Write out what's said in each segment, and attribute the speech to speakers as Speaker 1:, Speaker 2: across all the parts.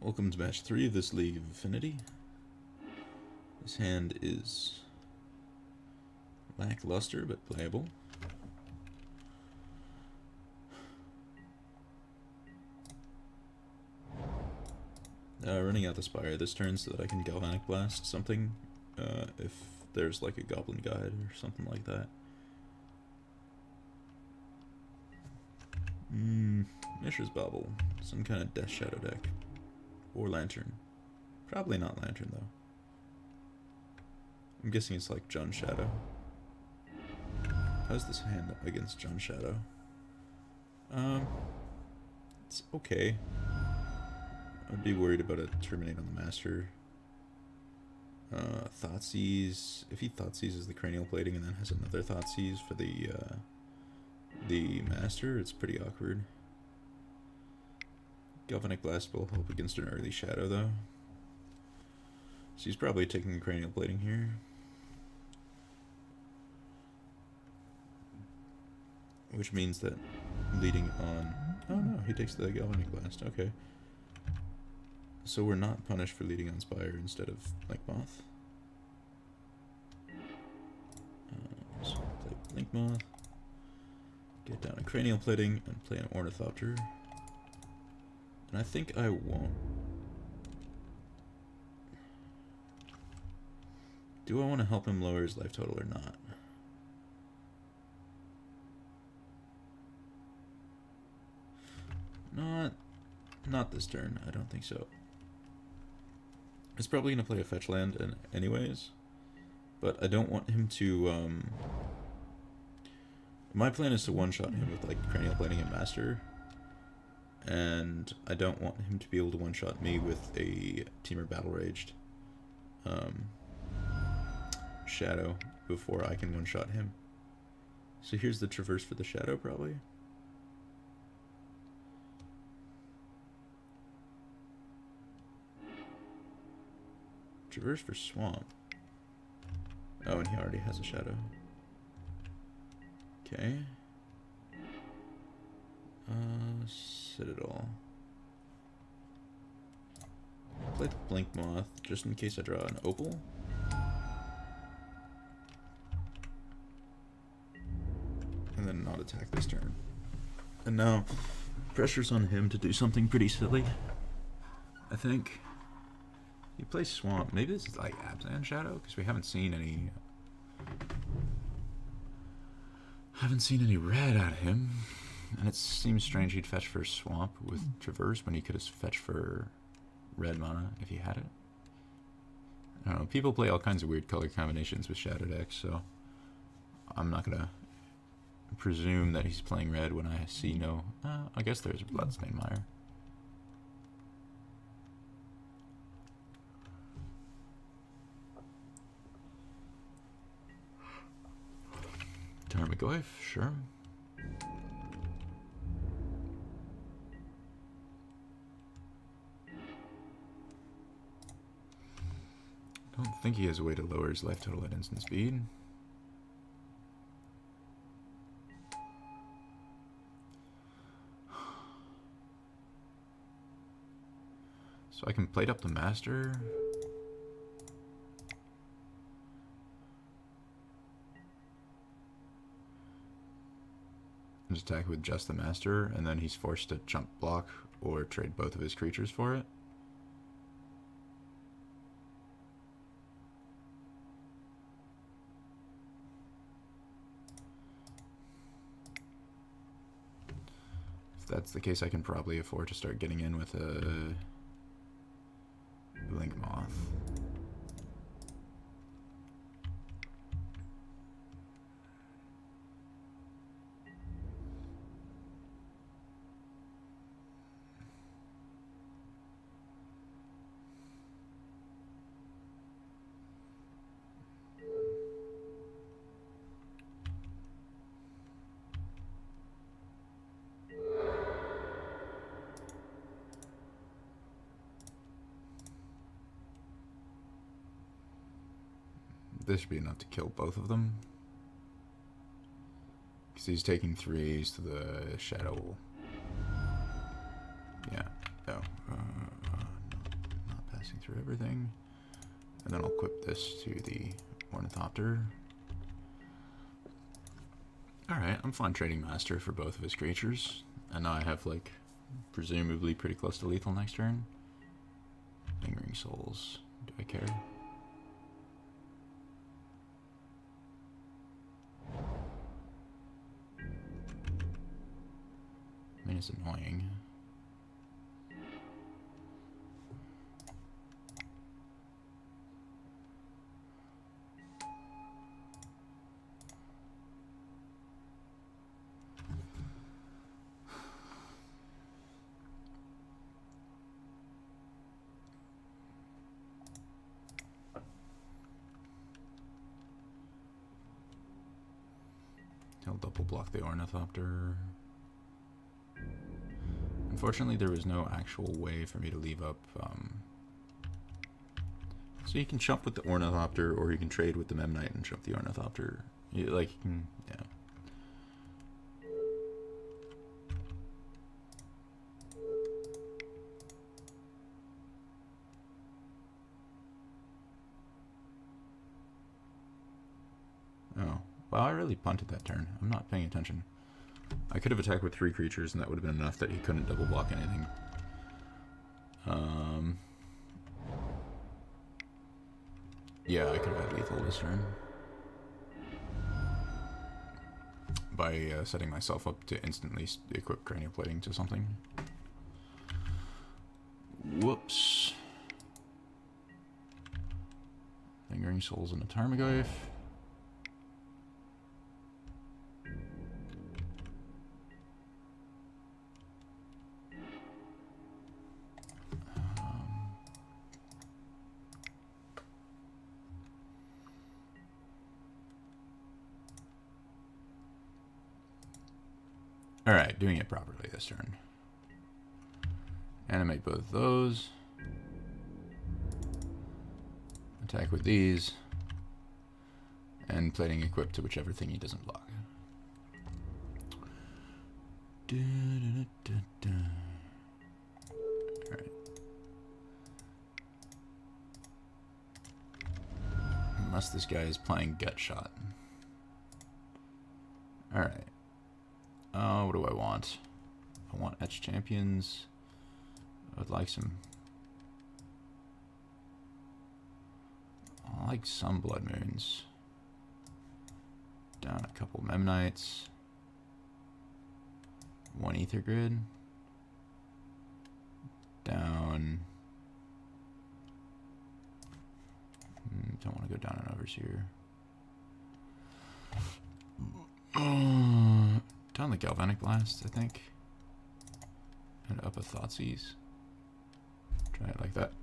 Speaker 1: Welcome to match 3 of this League of Affinity. This hand is lackluster but playable. Running out the Spire this turn so that I can Galvanic Blast something if there's like a Goblin Guide or something like that. Mishra's Bauble, some kind of Death Shadow deck. Or Lantern. Probably not Lantern though. I'm guessing it's like Jund Shadow. How's this hand against Jund Shadow? It's okay. I'd be worried about a Terminate on the Master. Thoughtseize. If he Thoughtseizes the Cranial Plating and then has another Thoughtseize for the Master, it's pretty awkward. Galvanic Blast will help against an early Shadow though. So he's probably taking Cranial Plating here. Which means that leading on... Oh no, he takes the Galvanic Blast, okay. So we're not punished for leading on Spire instead of like Moth. So play Blink Moth, get down a Cranial Plating, and play an Ornithopter. And I think I won't. Do I want to help him lower his life total or not? Not this turn. I don't think so. It's probably going to play a fetch land anyways, but I don't want him to... My plan is to one-shot him with like Cranial Plating and Master, and I don't want him to be able to one-shot me with a Temur Battle Raged Shadow before I can one-shot him. So here's the Traverse for the Shadow, probably. Traverse for Swamp. Oh, and he already has a Shadow. Okay. Citadel. Play the Blink Moth, just in case I draw an Opal. And then not attack this turn. And now, pressure's on him to do something pretty silly, I think. He plays Swamp. Maybe this is like Abzan Shadow, because we haven't seen any... red out of him. And it seems strange he'd fetch for Swamp with Traverse when he could have fetched for red mana if he had it. I don't know, people play all kinds of weird color combinations with Shadow decks, so I'm not gonna presume that he's playing red when I see no... I guess there's Bloodstained Mire. Tarmogoyf, sure. I don't think he has a way to lower his life total at instant speed. So I can plate up the Master. Just attack with just the Master, and then he's forced to jump block or trade both of his creatures for it. If that's the case, I can probably afford to start getting in with a Blink Moth. This should be enough to kill both of them. Because he's taking 3s to the Shadow. Yeah. No. No. Maxing through everything. And then I'll equip this to the Ornithopter. Alright, I'm fine trading Master for both of his creatures. And now I have, like, presumably pretty close to lethal next turn. Lingering Souls. Do I care? I mean, it's annoying. He'll double block the Ornithopter. Unfortunately, there was no actual way for me to leave up. So you can jump with the Ornithopter, or you can trade with the Memnite and jump the Ornithopter. You can, yeah. Oh, well, I really punted that turn. I'm not paying attention. I could have attacked with 3 creatures, and that would have been enough that he couldn't double block anything. Yeah, I could have had lethal this turn. By setting myself up to instantly equip Cranial Plating to something. Whoops. Lingering Souls and a Tarmogoyf. Alright, doing it properly this turn. Animate both those. Attack with these. And plating equip to whichever thing he doesn't block. Alright. Unless this guy is playing Gut Shot. Alright. What do I want? I want Etch Champions. I would like some... I like some Blood Moons. Down a couple Memnites. 1 Ether Grid. Down... don't want to go down an Overseer. Down the Galvanic Blast, I think. And up a Thoughtseize. Try it like that.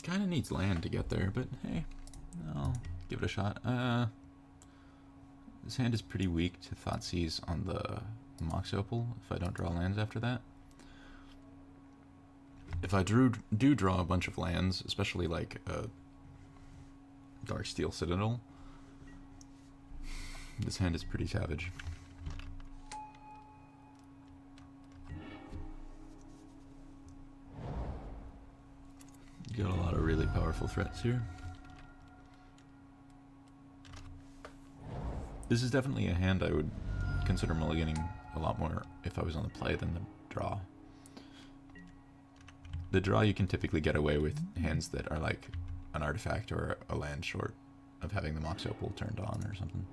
Speaker 1: Kind of needs land to get there, but hey, I'll give it a shot. This hand is pretty weak to Thoughtseize on the Mox Opal if I don't draw lands after that. If I do draw a bunch of lands, especially like a Darksteel Citadel, this hand is pretty savage. You got a lot of really powerful threats here. This is definitely a hand I would consider mulliganing a lot more if I was on the play than the draw. The draw you can typically get away with hands that are like an artifact or a land short of having the Mox Opal turned on or something.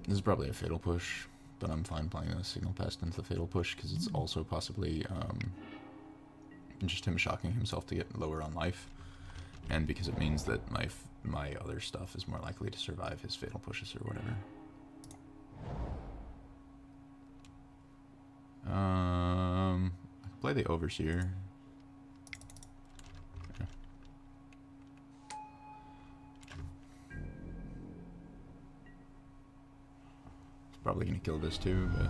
Speaker 1: This is probably a Fatal Push, but I'm fine playing a Signal Pest into the Fatal Push because it's also possibly just him shocking himself to get lower on life, and because it means that my other stuff is more likely to survive his Fatal Pushes or whatever. I could play the Overseer. It's probably going to kill this too, but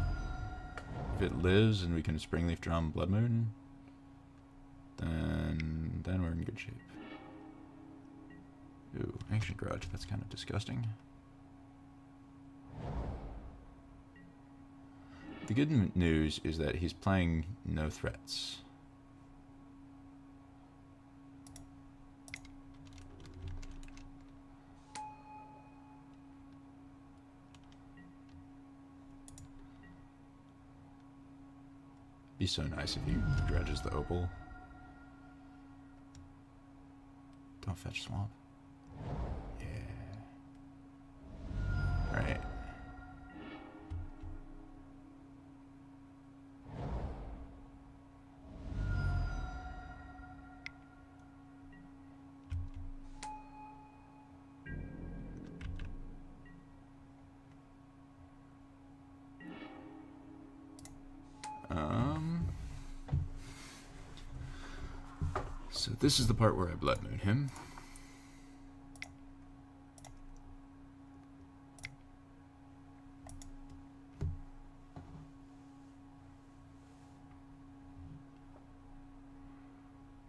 Speaker 1: if it lives and we can Springleaf Drum Blood Moon, then we're in good shape. Ooh, Ancient Grudge, that's kind of disgusting. The good news is that he's playing no threats. Be so nice if he dredges the Opal. Don't fetch Swamp. Yeah. Alright. So this is the part where I Blood Moon him.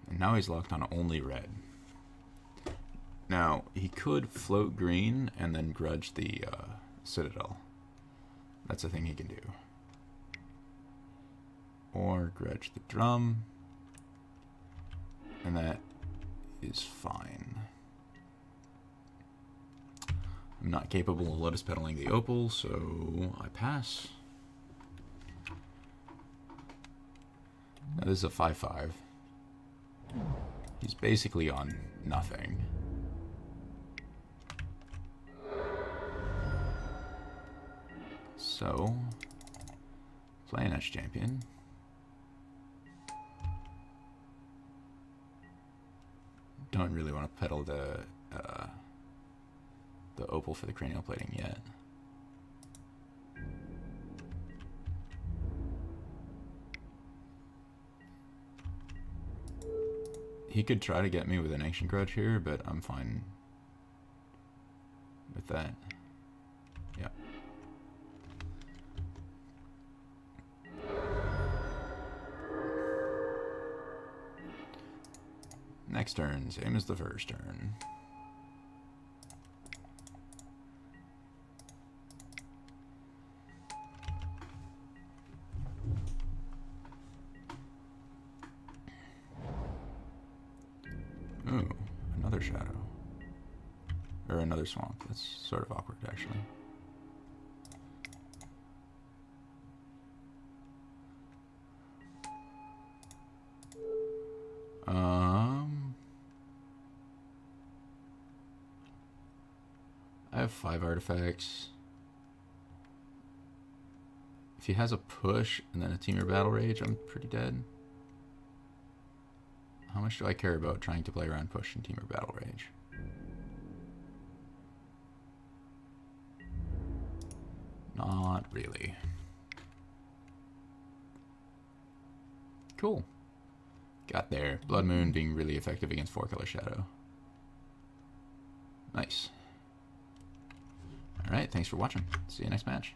Speaker 1: And now he's locked on only red. Now, he could float green and then grudge the Citadel. That's a thing he can do. Or grudge the drum. And that is fine. I'm not capable of Lotus Pedaling the Opal, so I pass. Now this is a 5/5. He's basically on nothing. So, play an Edge Champion. Don't really want to pedal the Opal for the cranial plating yet. He could try to get me with an Ancient Grudge here, but I'm fine with that. Yeah. Next turn, same as the first turn. Ooh, another shadow. Or another swamp. That's sort of awkward, actually. I have 5 artifacts. If he has a push and then a Temur Battle Rage, I'm pretty dead. How much do I care about trying to play around push and Temur Battle Rage? Not really. Cool. Got there. Blood Moon being really effective against 4-color Shadow. Nice. Alright, thanks for watching. See you next match.